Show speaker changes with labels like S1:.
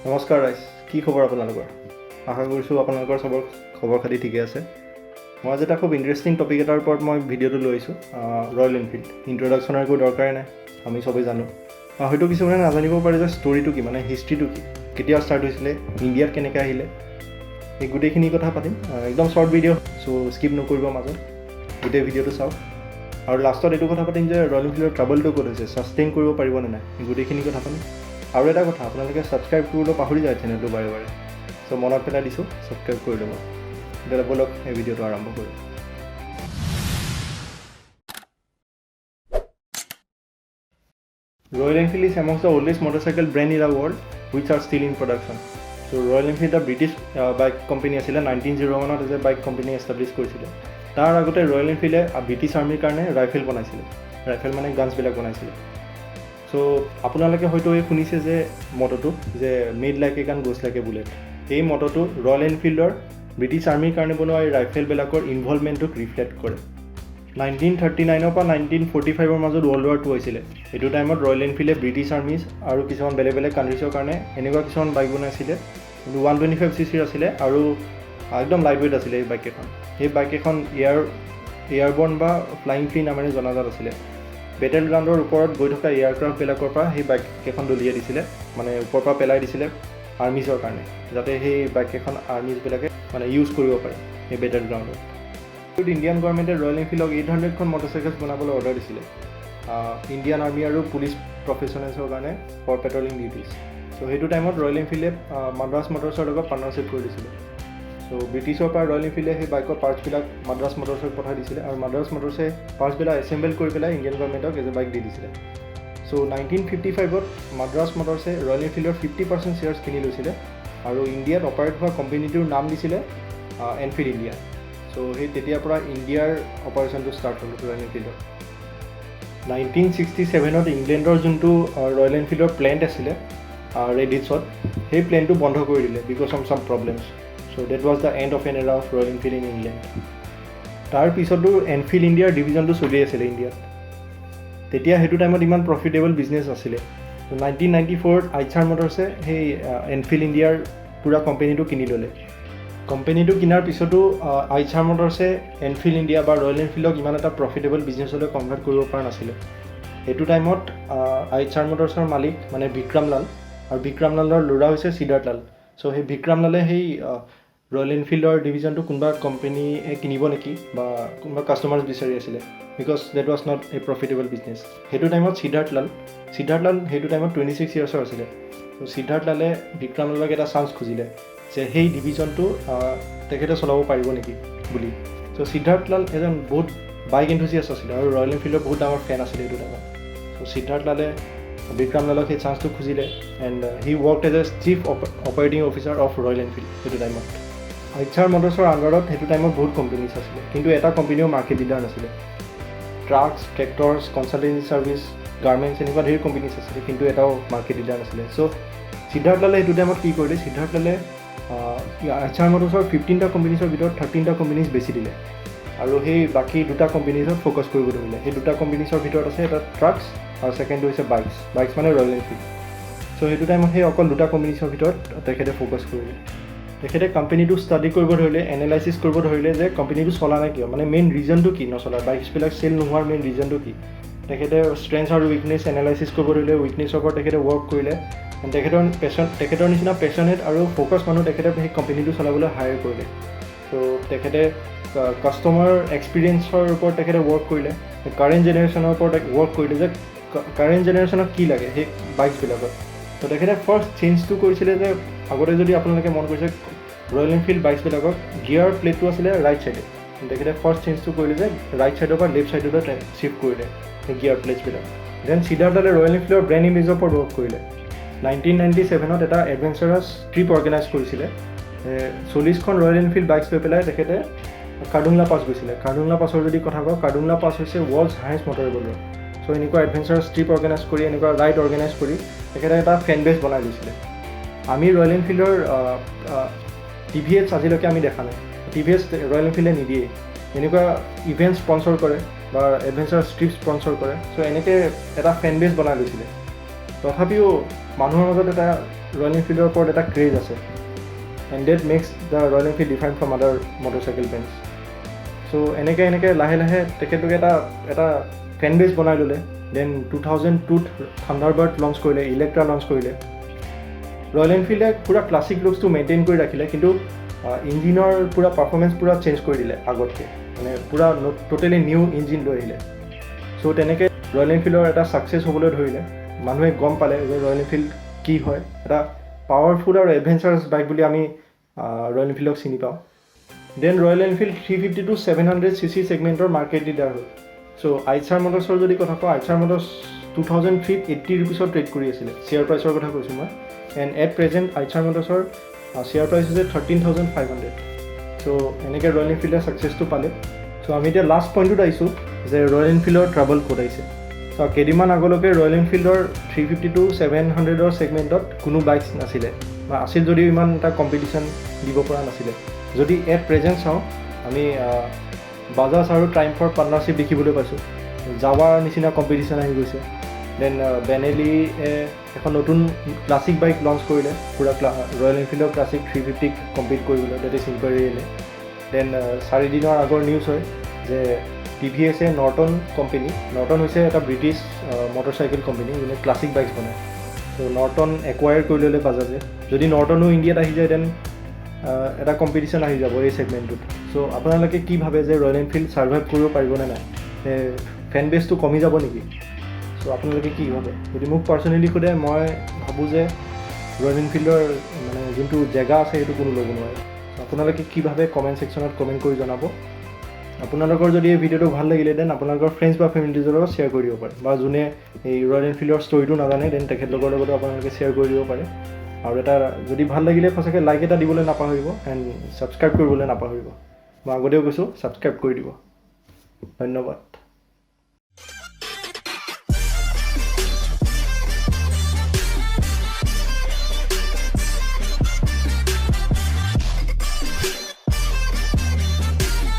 S1: নমস্কাৰ ৰাইজ, কি খবৰ আপোনালোকৰ? আশা কৰিছোঁ আপোনালোকৰ চবৰ খবৰ খাতি ঠিকে আছে। মই আজি এটা খুব ইণ্টাৰেষ্টিং টপিক এটাৰ ওপৰত মই ভিডিঅ'টো লৈ আহিছোঁ। ৰয়েল এনফিল্ড ইণ্ট্ৰডাকশ্যনৰ একো দৰকাৰেই নাই, আমি চবেই জানো। হয়তো কিছুমানে নাজানিব পাৰে যে ষ্টৰিটো কি, মানে হিষ্ট্ৰীটো কি, কেতিয়া ষ্টাৰ্ট হৈছিলে, ইণ্ডিয়াত কেনেকৈ আহিলে, এই গোটেইখিনি কথা পাতিম। একদম শ্বৰ্ট ভিডিঅ', চ' স্কিপ নকৰিব মাজত, গোটেই ভিডিঅ'টো চাওক। আৰু লাষ্টত এইটো কথা পাতিম যে ৰয়েল এনফিল্ডৰ ট্ৰাবলটো ক'ত হৈছে, ছাষ্টেইন কৰিব পাৰিবনে নাই, এই গোটেইখিনি কথা পাতিম। আৰু এটা কথা, আপোনালোকে ছাবস্ক্ৰাইব কৰিবলৈ পাহৰি যায় চেনেলটো বাৰে বাৰে, চ' মনত পেলাই দিছোঁ, ছাবস্ক্ৰাইব কৰি ল'ব। তেতিয়াহ'লে ব'লক এই ভিডিঅ'টো আৰম্ভ কৰোঁ। Royal Enfield is amongst the oldest motorcycle brand in the world which are still in production. So' Royal Enfield এটা ব্ৰিটিছ বাইক কোম্পানী আছিলে। 1901 as a bike company establish কৰিছিলে। তাৰ আগতে ৰয়েল এনফিল্ডে ব্ৰিটিছ আৰ্মিৰ কাৰণে ৰাইফেল বনাইছিলে। ৰাইফেল মানে গানছবিলাক বনাইছিলে। চ' আপোনালোকে হয়তো এই শুনিছে যে মটটো যে মেড লাইক এ গান গোজ লাইক এ বুলেট। এই মটটো ৰয়েল এনফিল্ডৰ ব্ৰিটিছ আৰ্মিৰ কাৰণে বনোৱা এই ৰাইফেলবিলাকৰ ইনভলভমেণ্টটোক ৰিফ্লেক্ট কৰে। 1939 পৰা 1945 মাজত ৱৰ্ল্ড ৱাৰ 2 হৈছিলে। এইটো টাইমত ৰয়েল এনফিল্ডে ব্ৰিটিছ আৰ্মিজ আৰু কিছুমান বেলেগ বেলেগ কাণ্ট্ৰিজৰ কাৰণে এনেকুৱা কিছুমান বাইক বনাইছিলে। 125 cc আছিলে আৰু একদম লাইট ৱেইট আছিলে এই বাইককেইখন। সেই বাইককেইখন এয়াৰবৰ্ণ বা ফ্লাইং ফ্লি নামেৰে জনাজাত আছিলে। বেটেল গ্ৰাউণ্ডৰ ওপৰত গৈ থকা এয়াৰক্ৰাফ্টবিলাকৰ পৰা সেই বাইককেইখন দলিয়াই দিছিলে, মানে ওপৰৰ পৰা পেলাই দিছিলে আৰ্মিজৰ কাৰণে, যাতে সেই বাইককেইখন আৰ্মিজবিলাকে মানে ইউজ কৰিব পাৰে সেই বেটেল গ্ৰাউণ্ডত। ইণ্ডিয়ান গভৰ্ণমেণ্টে ৰয়েল এনফিল্ডক 800খন মটৰচাইকেলছ বনাবলৈ অৰ্ডাৰ দিছিলে ইণ্ডিয়ান আৰ্মি আৰু পুলিচ প্ৰফেচনেলছৰ কাৰণে ফৰ পেট্ৰলিং ডিউটিজ। চ' সেইটো টাইমত ৰয়েল এনফিল্ডে মাদ্ৰাছ মটৰ্ছৰ লগত পাৰ্টনাৰশ্বিপ কৰি দিছিলে। চ' ব্ৰিটিছৰ পৰা ৰয়েল এনফিল্ডে সেই বাইকৰ পাৰ্টছবিলাক মাদ্ৰাছ মটৰ্ছক পঠাই দিছিলে আৰু মাদ্ৰাছ মটৰ্ছে পাৰ্টছবিলাক এছেম্বল কৰি পেলাই ইণ্ডিয়ান গভৰ্ণমেণ্টক এজ এ বাইক দি দিছিলে। চ' 1955 মাদ্ৰাছ মটৰ্ছে ৰয়েল এনফিল্ডৰ 50% শ্বেয়াৰ্ছ কিনি লৈছিলে আৰু ইণ্ডিয়াত অপাৰেট হোৱা কোম্পানীটোৰ নাম দিছিলে এনফিল্ড ইণ্ডিয়া। চ' সেই তেতিয়াৰ পৰা ইণ্ডিয়াৰ অপাৰেশ্যনটো ষ্টাৰ্ট হ'ল ৰয়েল এনফিল্ডৰ। 1967 ইংলেণ্ডৰ যোনটো ৰয়েল এনফিল্ডৰ প্লেণ্ট আছিলে ৰেডিছত, সেই প্লেনটো বন্ধ কৰি দিলে because of some problems. So' that was the end of an era of Royal Enfield in England. তাৰ পিছতো এনফিল্ড ইণ্ডিয়াৰ ডিভিজনটো চলি আছিলে ইণ্ডিয়াত। তেতিয়া সেইটো টাইমত ইমান প্ৰফিটেবল বিজনেছ আছিলে। 1994 আইচাৰ মটৰ্ছে সেই এনফিল্ড ইণ্ডিয়াৰ পূৰা কোম্পেনীটো কিনি ল'লে। কোম্পেনীটো কিনাৰ পিছতো আইচাৰ মটৰ্ছে এনফিল্ড ইণ্ডিয়া বা ৰয়েল এনফিল্ডক ইমান এটা প্ৰফিটেবল বিজনেছলৈ কনভাৰ্ট কৰিব পৰা নাছিলে। সেইটো টাইমত আইচাৰ মটৰ্ছৰ মালিক মানে বিক্ৰম লাল, আৰু বিক্ৰম লালৰ ল'ৰা হৈছে সিদ্ধাৰ্থ লাল। চ' সেই বিক্ৰম লালে সেই ৰয়েল এনফিল্ডৰ ডিভিজনটো কোনোবা কোম্পেনীয়ে কিনিব নেকি বা কোনোবা কাষ্টমাৰ্ছ বিচাৰি আছিলে, because that was not a profitable business. সেইটো টাইমত সিদ্ধাৰ্থ লাল সেইটো টাইমত 26 ইয়াৰ্ছৰ আছিলে। ত' সিদ্ধাৰ্থ লালে বিক্ৰম লালক এটা চান্স খুজিলে যে সেই ডিভিজনটো তেখেতে চলাব পাৰিব নেকি বুলি। চ' সিদ্ধাৰ্থ লাল এজন বহুত বাইক এনথুচিয়াষ্ট আছিলে আৰু ৰয়েল এনফিল্ডৰ বহুত ডাঙৰ ফেন আছিলে সেইটো টাইমত। চ' সিদ্ধাৰ্থ লালে বিক্ৰম লালক সেই চান্সটো খুজিলে and he worked as a chief operating officer of Royal Enfield সেইটো টাইমত। আইচাৰ মটৰ্ছৰ আণ্ডাৰত সেইটো টাইমত বহুত কোম্পেনীজ আছিলে, কিন্তু এটা কোম্পেনীও মাৰ্কেট লিডাৰ নাছিলে। ট্ৰাকছ, ট্ৰেক্টৰছ, কনচালটেঞ্চি ছাৰ্ভিচ, গাৰ্মেণ্টছ এনেকুৱা ধেৰ কোম্পেনীজ আছিলে, কিন্তু এটাও মাৰ্কেট লিডাৰ নাছিলে। চ' সিদ্ধাৰ্থ লালে সেইটো টাইমত কি কৰিলে, সিদ্ধাৰ্থ লালে আইচাৰ মটৰ্ছৰ 15টা কোম্পেনীজৰ ভিতৰত 13টা কোম্পেনীজ বেছি দিলে আৰু সেই বাকী দুটা কোম্পেনীজত ফ'কাছ কৰিব ধৰিলে। সেই দুটা কোম্পেনীজৰ ভিতৰত আছে এটা ট্ৰাকছ আৰু ছেকেণ্ডটো হৈছে বাইকছ মানে ৰয়েল এনফিল্ড। চ' সেইটো টাইমত সেই অকল দুটা কোম্পেনীজৰ ভিতৰত তেখেতে ফ'কাছ কৰিলে। তেখেতে কোম্পেনীটো ষ্টাডি কৰিব ধৰিলে, এনালাইচিছ কৰিব ধৰিলে যে কোম্পেনীটো চলা নাই কিয়, মানে মেইন ৰিজনটো কি নচলা, বাইকছবিলাক চেল নোহোৱাৰ মেইন ৰিজনটো কি। তেখেতে ষ্ট্ৰেংথ আৰু উইকনেছ এনালাইচিছ কৰিব ধৰিলে, উইকনেছৰ ওপৰত তেখেতে ৱৰ্ক কৰিলে। তেখেতৰ নিচিনা পেশ্যনেট আৰু ফ'কাছ মানুহ তেখেতে সেই কোম্পেনীটো চলাবলৈ হায়াৰ কৰিলে। ত' তেখেতে কাষ্টমাৰ এক্সপিৰিয়েঞ্চৰ ওপৰত তেখেতে ৱৰ্ক কৰিলে, কাৰেণ্ট জেনেৰেশ্যনৰ ওপৰত ৱৰ্ক কৰিলে যে কাৰেণ্ট জেনেৰেশ্যনক কি লাগে সেই বাইকছবিলাকত। ত' তেখেতে ফাৰ্ষ্ট চেঞ্জটো কৰিছিলে যে আগতে যদি আপোনালোকে মন কৰিছে ৰয়েল এনফিল্ড বাইকছবিলাকক গিয়াৰ প্লেটটো আছিলে ৰাইট ছাইডে, তেখেতে ফাৰ্ষ্ট চেঞ্জটো কৰিলে যে ৰাইট ছাইডৰ পৰা লেফ্ট ছাইডলৈ শ্বিফ্ট কৰিলে সেই গিয়াৰ প্লেটছবিলাক। দেন সিদ্ধাৰ্থ লালে ৰয়েল এনফিল্ডৰ ব্ৰেণ্ড ইমেজৰ ওপৰত ৱৰ্ক কৰিলে। 1997 এটা এডভেঞ্চাৰাছ ট্ৰিপ অৰ্গেনাইজ কৰিছিলে। 40খন ৰয়েল এনফিল্ড বাইকছ লৈ পেলাই তেখেতে কাৰ্ডুংলা পাছ গৈছিলে। কাৰ্ডুংলা পাছৰ যদি কথা কওঁ, কাৰ্ডুংলা পাছ হৈছে ৱৰ্ল্ডছ হায়েষ্ট মটৰেবল ৰ'ড। চ' এনেকুৱা এডভেঞ্চাৰাছ ট্ৰিপ অৰ্গেনাইজ কৰি, এনেকুৱা ৰাইড অৰ্গেনাইজ কৰি তেখেতে এটা ফেন বেছ বনাই লৈছিলে। আমি ৰয়েল এনফিল্ডৰ TVS আজিলৈকে আমি দেখা নাই, TVS ৰয়েল এনফিল্ডে নিদিয়ে। এনেকুৱা ইভেণ্ট স্পনচৰ কৰে বা এডভেঞ্চাৰাছ ট্ৰিপ স্পনচৰ কৰে। চ' এনেকৈ এটা ফেন বেছ বনাই লৈছিলে। তথাপিও মানুহৰ মাজত এটা ৰয়েল এনফিল্ডৰ ওপৰত এটা ক্ৰেজ আছে and that makes the Royal Enfield different from other motorcycle brands so' এনেকৈ লাহে লাহে তেখেতলোকে এটা ফেন বেছ বনাই ল'লে দেন 2002ত থাণ্ডাৰবাৰ্ড লঞ্চ কৰিলে ইলেক্ট্ৰা লঞ্চ কৰিলে ৰয়েল এনফিল্ডে পূৰা ক্লাছিক লুকছটো মেইনটেইন কৰি ৰাখিলে কিন্তু ইঞ্জিনৰ পূৰা পাৰফৰ্মেঞ্চ পূৰা চেঞ্জ কৰি দিলে আগতকৈ মানে পূৰা টোটেলি নিউ ইঞ্জিন লৈ আহিলে চ' তেনেকৈ ৰয়েল এনফিল্ডৰ এটা ছাকচেছ হ'বলৈ ধৰিলে মানুহে গম পালে যে ৰয়েল এনফিল্ড কি হয় এটা পাৱাৰফুল আৰু এডভেঞ্চাৰাছ বাইক বুলি আমি ৰয়েল এনফিল্ডক চিনি পাওঁ then royal Enfield 350 to 700cc ছেগমেণ্টৰ market leader হ'ল চ' আইচাৰ মটৰ্ছৰ যদি কথা কওঁ আইচাৰ মটৰ্ছ 2003ত 80 rupeesত ট্ৰেড কৰি আছিলে শ্বেয়াৰ প্ৰাইচৰ কথা কৈছোঁ মই and at present Eicher মটৰ্ছৰ share price হৈছে 13,500 চ' এনেকৈ ৰয়েল এনফিল্ডে ছাকচেছটো পালে চ' আমি এতিয়া লাষ্ট পইণ্টটোত আহিছোঁ যে ৰয়েল এনফিল্ডৰ ট্ৰাবল ক'ত আহিছে চ' কেইদিনমান আগলৈকে ৰয়েল এনফিল্ডৰ 350 to 700ৰ ছেগমেণ্টত কোনো বাইকছ নাছিলে বা আছিল যদিও ইমান এটা কম্পিটিশ্যন দিব পৰা নাছিলে যদি এট প্ৰেজেণ্ট চাওঁ আমি বাজাজ আৰু ট্ৰাইম্ফৰ পাৰ্টনাৰশ্বিপ দেখিবলৈ পাইছোঁ জাৱাৰ নিচিনা কম্পিটিশ্যন আহি গৈছে দেন বেনেলি এখন নতুন ক্লাছিক বাইক লঞ্চ কৰিলে পূৰা ৰয়েল এনফিল্ডৰ ক্লাছিক 350ক কম্পিট কৰিবলৈ ডেট ইজ ইম্পেৰিয়েলে দেন 4 দিনৰ আগৰ নিউজ হয় যে TVS নৰ্টন কোম্পানী নৰ্টন হৈছে এটা ব্ৰিটিছ মটৰচাইকেল কোম্পানী যোনে ক্লাছিক বাইকছ বনায় চ' নৰ্টন একুৱায়াৰ কৰি ল'লে বাজাজে যদি নৰ্টনো ইণ্ডিয়াত আহি যায় দেন এটা কম্পিটিশ্যন আহি যাব এই ছেগমেণ্টটোত চ' আপোনালোকে কি ভাবে যে ৰয়েল এনফিল্ড ছাৰ্ভাইভ কৰিব পাৰিবনে নাই ফেন বেছটো কমি যাব নেকি চ' আপোনালোকে কি ভাবে যদি মোক পাৰ্চনেলি সোধে মই ভাবোঁ যে ৰয়েল এনফিল্ডৰ মানে যোনটো জেগা আছে সেইটো কোনো ল'ব নোৱাৰে চ' আপোনালোকে কি ভাবে কমেণ্ট ছেকশ্যনত কমেণ্ট কৰি জনাব আপোনালোকৰ যদি এই ভিডিঅ'টো ভাল লাগিলে দেন আপোনালোকৰ ফ্ৰেণ্ডছ বা ফেমিলিজৰ লগত শ্বেয়াৰ কৰি দিব পাৰে বা যোনে এই ৰয়েল এনফিল্ডৰ ষ্টৰিটো নাজানে দেন তেখেতলোকৰ লগতো আপোনালোকে শ্বেয়াৰ কৰি দিব পাৰে আৰু এটা যদি ভাল লাগিলে সঁচাকৈ লাইক এটা দিবলৈ নাপাহৰিব এণ্ড ছাবস্ক্ৰাইব কৰিবলৈ নাপাহৰিব মই আগতেও কৈছোঁ ছাবস্ক্ৰাইব কৰি দিব ধন্যবাদ